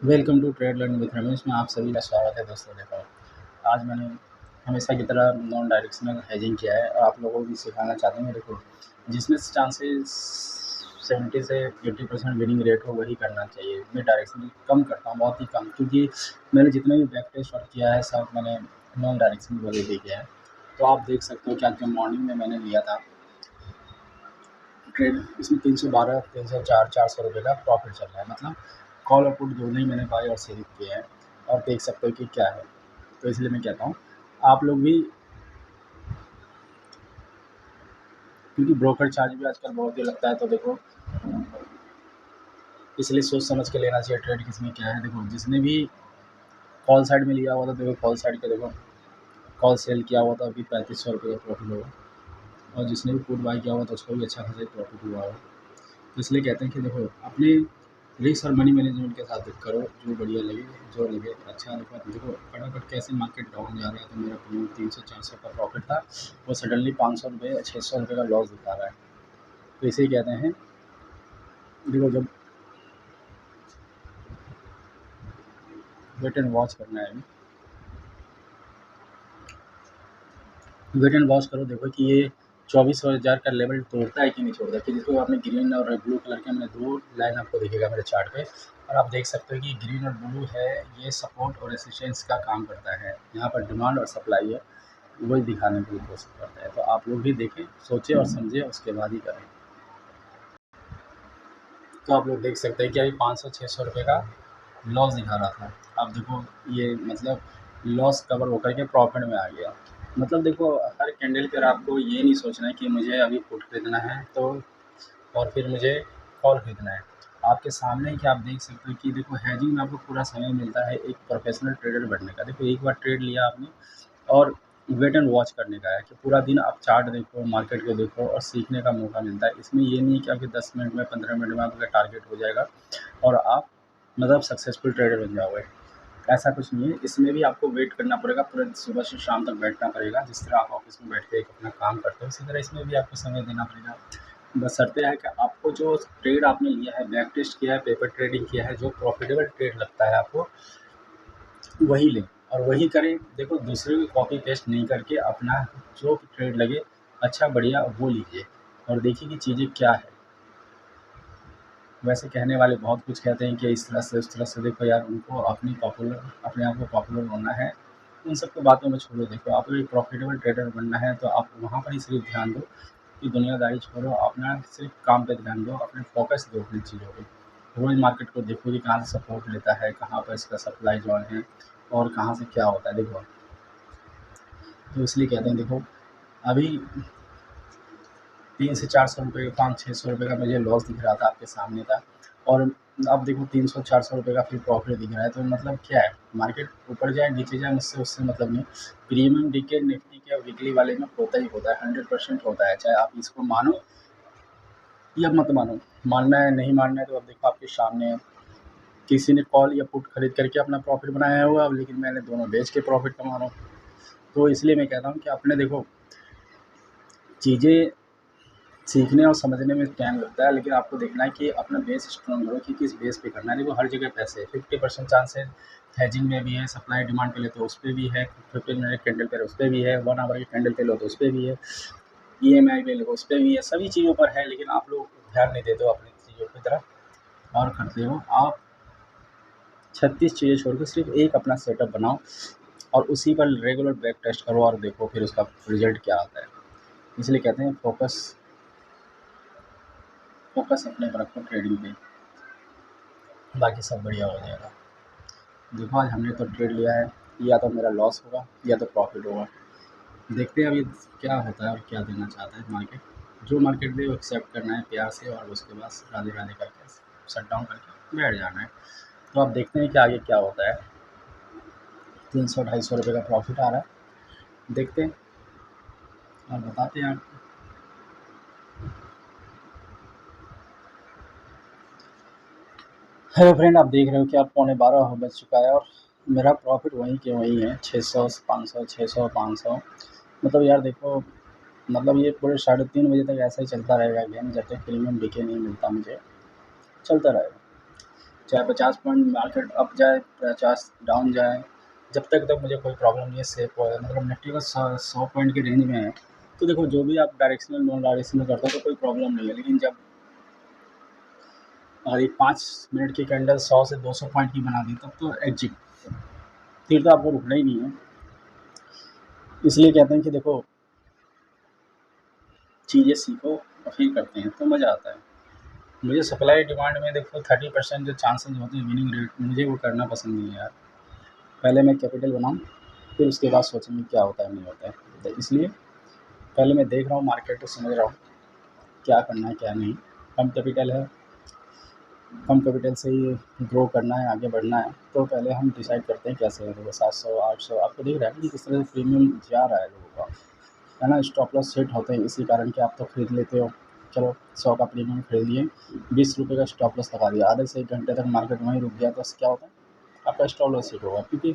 Welcome to trade learn with Ramesh में आप सभी का स्वागत है दोस्तों। देखो, आज मैंने हमेशा की तरह नॉन डायरेक्शनल हेजिंग किया है और आप लोगों को भी सिखाना चाहते हैं। देखो, जिसमें चांसेस 70 से 80% विनिंग रेट हो वही करना चाहिए। मैं डायरेक्शनल कम करता हूँ, बहुत ही कम, क्योंकि मैंने जितने भी बैक टेस्ट वर्क किया है सब मैंने नॉन डायरेक्शनल वाले भी किया है। तो आप देख सकते हो कि आज जो मॉर्निंग में मैंने लिया था ट्रेड, इसमें 312 304 400 रुपये का प्रॉफिट चल रहा है। मतलब कॉल और पुट दोनों ही मैंने बाय और सेल किए हैं और देख सकते हो कि क्या है। तो इसलिए मैं कहता हूँ आप लोग भी, क्योंकि ब्रोकर चार्ज भी आजकल बहुत ही लगता है। तो देखो, इसलिए सोच समझ के लेना चाहिए ट्रेड किसमें क्या है। देखो, जिसने भी कॉल साइड में लिया हुआ था, देखो कॉल साइड के, देखो कॉल सेल किया हुआ था अभी 3500 रुपये का प्रॉफिट होगा, और जिसने भी पुट बाय किया हुआ था उसको भी अच्छा खासा प्रॉफिट हुआ है। तो इसलिए कहते हैं कि देखो, अपने रिस्क और मनी मैनेजमेंट के साथ करो जो बढ़िया लगे, जो लगे अच्छा। देखो फटाफट कैसे मार्केट डाउन जा रहा है, तो मेरा प्रीमियम 300-400 का प्रॉफिट था, वो सडनली 500 रुपये या 600 रुपये का लॉस दिखा रहा है। तो इसे कहते हैं, देखो जब वेट एंड वॉच करना है, वेट एंड वॉच करो। देखो कि ये 24,000 का लेवल तोड़ता है कि नहीं तोड़ता, कि जिसको आपने ग्रीन और ब्लू कलर के, मैंने दो लाइन आपको दिखेगा मेरे चार्ट पे, और आप देख सकते हो कि ग्रीन और ब्लू है, ये सपोर्ट और रेसिस्टेंस का काम करता है। यहाँ पर डिमांड और सप्लाई है, वही दिखाने की कोशिश करता है। तो आप लोग भी देखें, सोचें और समझें, उसके बाद ही करें। तो आप लोग देख सकते हैं कि अभी 500-600 रुपये का लॉस दिखा रहा था। आप देखो, ये मतलब लॉस कवर होकर के प्रॉफिट में आ गया। मतलब देखो, हर कैंडल पर आपको ये नहीं सोचना है कि मुझे अभी पुट खरीदना है तो, और फिर मुझे कॉल खरीदना है। आपके सामने ही कि आप देख सकते हो कि देखो, हैजिंग में आपको पूरा समय मिलता है एक प्रोफेशनल ट्रेडर बनने का। देखो, एक बार ट्रेड लिया आपने, और वेट एंड वॉच करने का है कि पूरा दिन आप चार्ट देखो, मार्केट को देखो, और सीखने का मौका मिलता है। इसमें ये नहीं है कि आपके 10 मिनट में 15 मिनट में आपका टारगेट हो जाएगा और आप मतलब सक्सेसफुल ट्रेडर बन जाओगे। ऐसा कुछ नहीं है, इसमें भी आपको वेट करना पड़ेगा, पूरे सुबह से शाम तक बैठना पड़ेगा। जिस तरह आप ऑफिस में बैठ के एक अपना काम करते हो, उसी तरह इसमें भी आपको समय देना पड़ेगा। बशर्ते है कि आपको जो ट्रेड आपने लिया है, बैक टेस्ट किया है, पेपर ट्रेडिंग किया है, जो प्रॉफिटेबल ट्रेड लगता है आपको, वही लें और वही करें। देखो, दूसरे की कॉपी पेस्ट नहीं करके अपना जो ट्रेड लगे अच्छा बढ़िया वो लीजिए, और देखिए कि चीज़ें क्या है। वैसे कहने वाले बहुत कुछ कहते हैं कि इस तरह से उस तरह से। देखो यार, उनको अपने आप को पॉपुलर होना है, उन सबको बातों में छोड़ो। देखो, आपको एक प्रॉफिटेबल ट्रेडर बनना है तो आप वहाँ पर ही सिर्फ ध्यान दो कि दुनियादारी छोड़ो, अपना सिर्फ काम पे ध्यान दो, अपने फोकस दो अपनी चीज़ों पे। रोज़ मार्केट को देखो कि कहाँ से सपोर्ट लेता है, कहाँ पर इसका सप्लाई जोन है, और कहाँ से क्या होता है। देखो, तो इसलिए कहते हैं, देखो अभी 300 से 400 रुपये, 500-600 रुपये का मुझे लॉस दिख रहा था, आपके सामने था। और अब देखो 300-400 रुपये का फिर प्रॉफिट दिख रहा है। तो मतलब क्या है, मार्केट ऊपर जाए नीचे जाए मुझसे उससे मतलब नहीं। प्रीमियम डीके निफ्टी के वीकली वाले में होता ही होता है, 100% होता है, चाहे आप इसको मानो या मत मानो। मानना है नहीं मानना है तो अब देखो आपके सामने है। किसी ने कॉल या पुट खरीद करके अपना प्रॉफिट बनाया हुआ, लेकिन मैंने दोनों बेच के प्रॉफिट कमा रहा हूँ। तो इसलिए मैं कहता हूँ कि अपने देखो, चीज़ें सीखने और समझने में टाइम लगता है, लेकिन आपको देखना है कि अपना बेस स्ट्रॉन्ग करो कि किस बेस पे करना है। देखो, हर जगह पैसे है, 50% चांस है। हेजिंग में भी है, सप्लाई डिमांड पे लेते हो उस पर भी है, 15 मिनट कैंडल पे उस पर भी है, 1 आवर के कैंडल पे लो तो उस पर भी है, EMI पे लो उस पर भी है, सभी चीज़ों पर है। लेकिन आप लोग ध्यान नहीं देते हो अपनी चीज़ों की तरफ और करते हो आप 36 चीज़ें छोड़ के सिर्फ एक अपना सेटअप बनाओ, और उसी पर रेगुलर बैक टेस्ट करो और देखो फिर उसका रिजल्ट क्या आता है। इसलिए कहते हैं फोकस अपने पर रखो ट्रेडिंग पे, बाकी सब बढ़िया हो जाएगा। देखो, आज हमने तो ट्रेड लिया है, या तो मेरा लॉस होगा या तो प्रॉफिट होगा। देखते हैं अभी क्या होता है और क्या देना चाहता है मार्केट। जो मार्केट दे वो एक्सेप्ट करना है प्यार से, और उसके बाद राधे राधे करके शट डाउन करके बैठ जाना है। तो अब देखते हैं कि आगे क्या होता है। 300-250 रुपये का प्रॉफिट आ रहा है, देखते हैं और बताते हैं आपको। हेलो फ्रेंड, आप देख रहे हो कि आप 11:15 हो बज चुका है, और मेरा प्रॉफिट वहीं के वहीं है, 600 500 600 500। मतलब यार देखो, मतलब ये पूरे 3:30 बजे तक ऐसा ही चलता रहेगा गेम, जब तक प्रीमियम डीके नहीं मिलता मुझे, चलता रहेगा। चाहे 50 पॉइंट मार्केट अप जाए, 50 डाउन जाए, जब तक मुझे कोई प्रॉब्लम नहीं है, सेफ है। मतलब निफ्टी का 100 पॉइंट की रेंज में है, तो देखो जो भी आप डायरेक्शनल नॉन डायरेक्शनल करते हो तो कोई प्रॉब्लम नहीं है। लेकिन जब अगर ये 5 मिनट की कैंडल 100 से 200 पॉइंट की बना दी, तब तो एग्जिट, फिर तो आपको रुकना ही नहीं है। इसलिए कहते हैं कि देखो चीज़ें सीखो और फिर करते हैं तो मज़ा आता है। मुझे सप्लाई डिमांड में देखो 30% जो चांसेस होते हैं विनिंग रेट, मुझे वो करना पसंद नहीं है यार। पहले मैं कैपिटल बनाऊँ, फिर उसके बाद सोचेंगे क्या होता है नहीं होता है। तो इसलिए पहले मैं देख रहा हूँ मार्केट को, समझ रहा हूँ क्या करना है क्या नहीं। कम कैपिटल है, कम कैपिटल से ही ग्रो करना है, आगे बढ़ना है, तो पहले हम डिसाइड करते हैं कैसे है। देखो 700 800 आपको दिख रहा है कि किस तरह से प्रीमियम जा रहा है लोगों का, है ना। स्टॉप लॉस सेट होते हैं इसी कारण कि आप तो खरीद लेते हो, चलो 100 का प्रीमियम खरीद लिए, 20 रुपये का स्टॉप लॉस लगा दिया, आधे से 1 घंटे तक मार्केट वहीं रुक गया, तो क्या होता है आपका स्टॉप लॉस सेट होगा। क्योंकि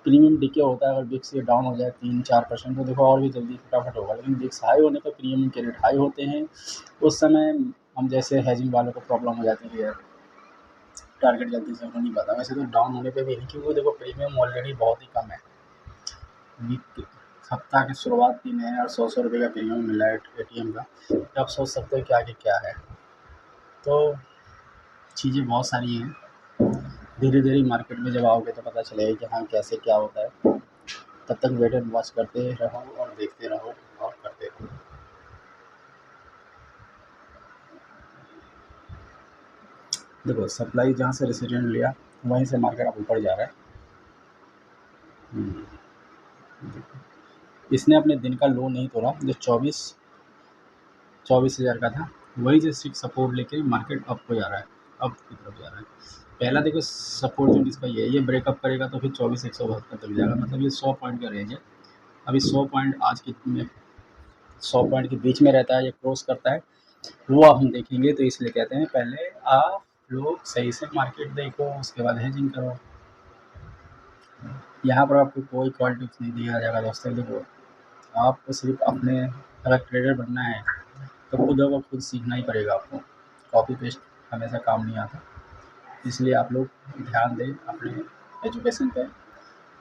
प्रीमियम डिके होता है, अगर बिक्स ये डाउन हो जाए 3-4% तो देखो और भी जल्दी फटाफट होगा। लेकिन बिक्स हाई होने पर प्रीमियम के रेट हाई होते हैं, उस समय हम जैसे हैजिंग वालों को प्रॉब्लम हो जाती है, टारगेट जल्दी से हो नहीं पाता। वैसे तो डाउन होने पे भी नहीं, क्योंकि देखो प्रीमियम ऑलरेडी बहुत ही कम है। वीक सप्ताह की शुरुआत दिन है और 100 रुपये का प्रीमियम मिला है एटीएम का, तो आप सोच सकते हो कि आगे क्या है। तो चीज़ें बहुत सारी हैं, धीरे धीरे मार्केट में जब आओगे तो पता चलेगा कि हाँ कैसे क्या होता है। तब तक वेट एंड वॉच करते रहो और देखते रहो और करते रहो। देखो सप्लाई जहाँ से रेसिडेंट लिया वहीं से मार्केट अब ऊपर जा रहा है। इसने अपने दिन का लो नहीं तोड़ा, जो 24,000 का था, वही जो सिक्स सपोर्ट लेके मार्केट अप को जा रहा है, अप की तरफ जा रहा है। पहला देखो सपोर्ट जोन इसका ये ब्रेकअप करेगा तो फिर 24,172 तक जाएगा, मतलब ये 100 पॉइंट का रेंज है। अभी 100 पॉइंट आज के में 100 पॉइंट के बीच में रहता है या क्रॉस करता है, वो अब हम देखेंगे। तो इसलिए कहते हैं पहले आप लोग सही से मार्केट देखो, उसके बाद हेजिंग करो। यहाँ पर आपको कोई कॉल टिप्स नहीं दिया जाएगा दोस्तों। देखो आपको सिर्फ अपने, अगर ट्रेडर बनना है तो खुद सीखना ही पड़ेगा आपको। कॉपी पेस्ट हमेशा काम नहीं आता, इसलिए आप लोग ध्यान दें अपने एजुकेशन पे।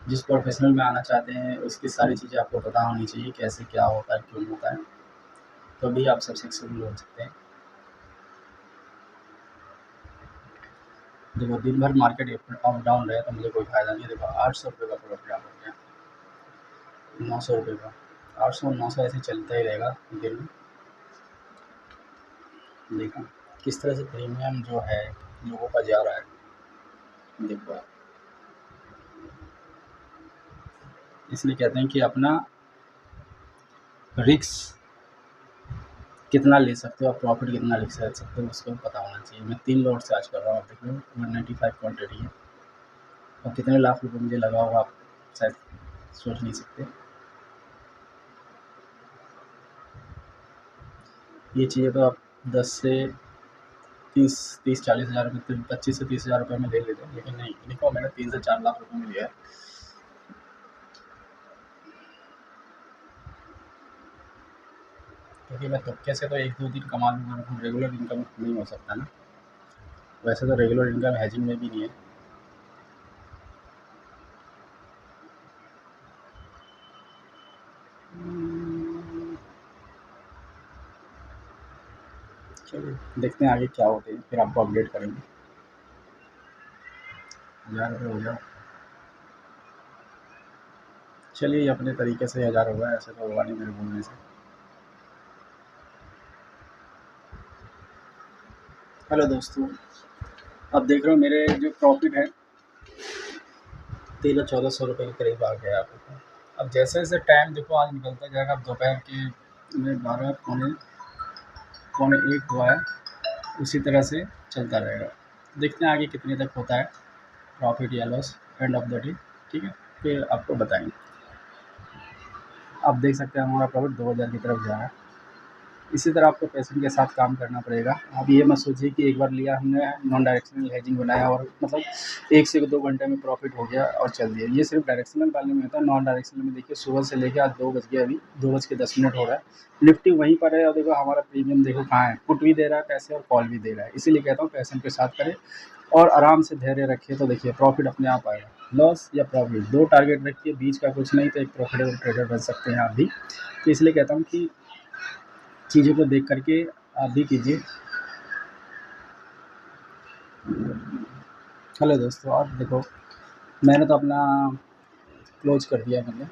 जिस प्रोफेशनल में आना चाहते हैं उसकी सारी चीज़ें आपको पता होनी चाहिए, कैसे क्या होता है क्यों होता है, तो भी आप सब सक्सेसफुल हो सकते हैं। देखो दिन भर मार्केट अप डाउन रहे तो मुझे कोई फ़ायदा नहीं। देखो 800 रुपये का प्रॉफिट आप हो गया, 900 रुपये का, 800 900 ऐसे चलता ही रहेगा दिन में। देखा किस तरह से प्रीमियम जो है लोगों का जा रहा है, देखो इसलिए कहते हैं कि अपना रिस्क कितना ले सकते हो, आप प्रॉफिट कितना ले सकते हो उसको पता होना चाहिए। मैं 3 लॉट से आज कर रहा हूँ, आप देख लो 195 क्वांटिटी है, और कितने लाख रुपए मुझे लगा होगा आप शायद सोच नहीं सकते। ये चीज़ें तो आप 10 से 30 40 हज़ार रुपये, 25 से 30 हज़ार रुपये में ले लेते हैं, लेकिन नहीं, इनको मैंने 3 से 4 लाख रुपये में लिया है। क्योंकि मैं तुक्के से तो 1-2 दिन कमा लूँगा, लेकिन रेगुलर इनकम नहीं हो सकता ना। वैसे तो रेगुलर इनकम हैजिंग में भी नहीं है। चलिए देखते हैं आगे क्या होते हैं, फिर आपको अपडेट करेंगे। 1000 रुपये हो जाओ, चलिए अपने तरीके से 1000 होगा, ऐसे तो होगा नहीं मेरे बोलने से। हेलो दोस्तों, अब देख रहे हो मेरे जो प्रॉफिट है 1300-1400 रुपये के करीब आ गया आपको। अब जैसे जैसे टाइम देखो आज निकलता जाएगा, अब दोपहर के में 12 पौने 1 हुआ है, उसी तरह से चलता रहेगा। देखते हैं आगे कितने तक होता है प्रॉफिट या loss end of the day, ठीक है, फिर आपको बताएंगे। आप देख सकते हैं हमारा प्रॉफिट 2000 की तरफ जा रहा है। इसी तरह आपको पैशन के साथ काम करना पड़ेगा। आप ये मत सोचिए कि एक बार लिया हमने, नॉन डायरेक्शनल हेजिंग बनाया और मतलब 1 से 2 घंटे में प्रॉफिट हो गया और चल दिया। ये सिर्फ डायरेक्शनल वाले में होता है। नॉन डायरेक्शनल में देखिए सुबह से लेके आज 2 बज गए, अभी 2 बज के 10 मिनट हो रहा है, निफ्टी वहीं पर है और देखो हमारा प्रीमियम देखो कहाँ है, पुट भी दे रहा है पैसे और कॉल भी दे रहा है। इसीलिए कहता हूँ पैशन के साथ करें और आराम से धैर्य रखिए तो देखिए प्रॉफिट अपने आप आएगा। लॉस या प्रॉफिट 2 टारगेट रखिए, बीच का कुछ नहीं तो एक प्रॉफिटेबल ट्रेडर बन सकते हैं आप भी। तो इसलिए कहता हूँ कि चीज़ों को देख कर के आप भी कीजिए। हेलो दोस्तों, आप देखो मैंने तो अपना क्लोज कर दिया, मैंने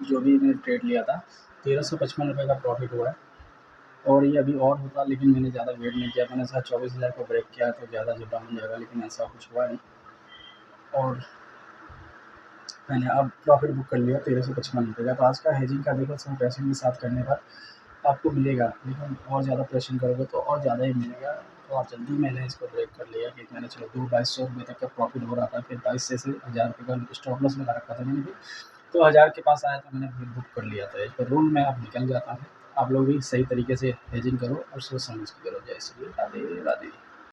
जो भी मैंने ट्रेड लिया था 1355 रुपये का प्रॉफिट हुआ है। और ये अभी और होता लेकिन मैंने ज़्यादा वेट नहीं किया, मैंने शायद 24,000 को ब्रेक किया तो ज़्यादा जो डाउन जाएगा, लेकिन ऐसा कुछ हुआ नहीं। और मैंने अब प्रॉफिट बुक कर लिया 1355 रुपये का। तो आज का हेजिंग का देखो सब पैसे के साथ करने पर आपको मिलेगा, लेकिन और ज़्यादा प्रेशर करोगे तो और ज़्यादा ही मिलेगा। तो आप जल्दी मैंने इसको ब्रेक कर लिया कि मैंने चलो 2200 रुपये तक का प्रॉफिट हो रहा था, फिर 2200 से 1000 रुपये का स्टॉप लॉस लगा रखा था मैंने भी। तो 1000 के पास आया तो मैंने फिर बुक कर लिया था। इस पर रूल में अब निकल जाता हूँ। आप लोग भी सही तरीके से हेजिंग करो और सोच समझ के करो। जय श्री राधे राधे।